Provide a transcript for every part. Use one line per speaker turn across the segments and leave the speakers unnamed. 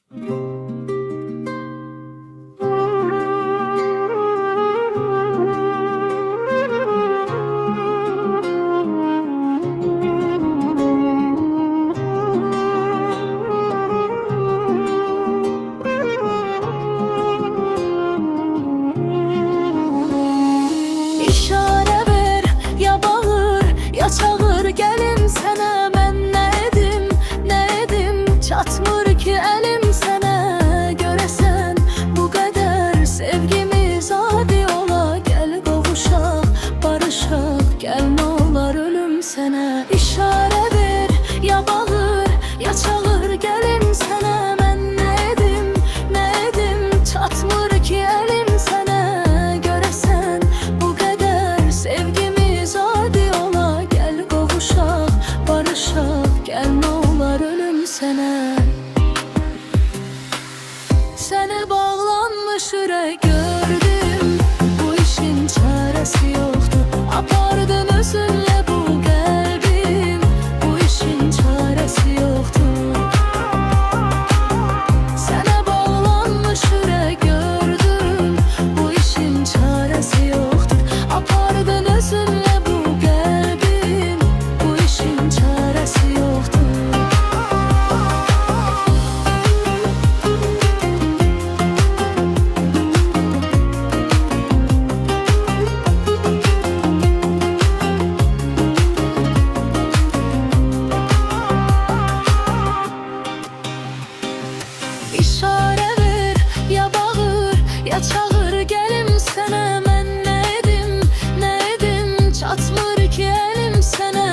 İşare ver, ya bağır, ya çağır, gelin sənə mən nə edim, çatmır ki əlim sənə. Görəsən bu qədər sevgimiz adi ola, gəl qovuşaq, barışaq, gəl nə olar ölüm sənə. İşare ver, ya bağır, ya çağır, gəlin sənə mən nə edim, çatmır ki əlim sənə. Görəsən bu qədər sevgimiz adi ola, gəl qovuşaq, barışaq, gəl nə olar ölüm sənə. Səni bağlanmış ürək gördüm, bu işin çarəsi yoxdur. Apardın özünlə bu qəlbim, bu işin çarəsi yoxdur. Sənə bağlanmış ürək gördüm, bu işin çarəsi yoxdur. Apardın özünlə bu qəlbim, bu işin çarəsi yoxdur. İşare ver, ya bağır, ya çağır, gəlim sənə mən nə edim, çatmır ki əlim sənə.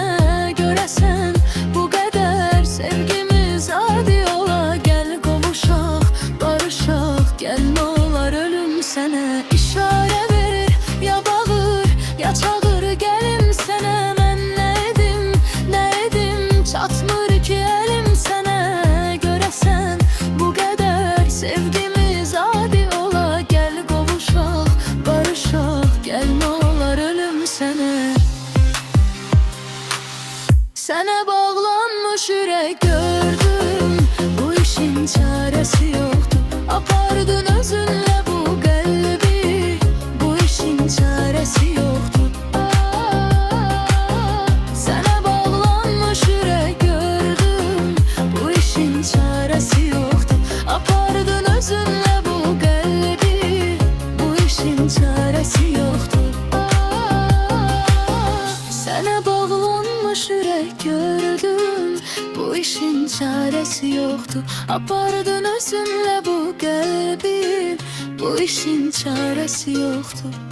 Görəsən bu qədər sevgimiz adi ola, gəl qovuşaq, barışaq, gəl nə olar ölüm sənə. İşare ver, ya bağır, ya çağır, gəlim sənə mən nə edim, çatmır ki əlim sənə. Görəsən bu qədər sevgimiz adi ola, gəl qovuşaq, barışaq, gəl nə olar ölüm sənə. Sənə bağlanmış ürək gördüm, bu işin çarəsi yoxdur. Apardın özünlə bu qəlbi, bu işin çarəsi yoxdur. Sənə bağlanmış ürək gördüm, bu işin çarəsi yoxdur. Apardın özünlə bu qəlbi, bu işin çarəsi yoxdur. Sənə bağlanmış ürək gördüm, bu işin çarəsi yoxdur. Apardın özünlə bu qəlbi, bu işin çarəsi yoxdur.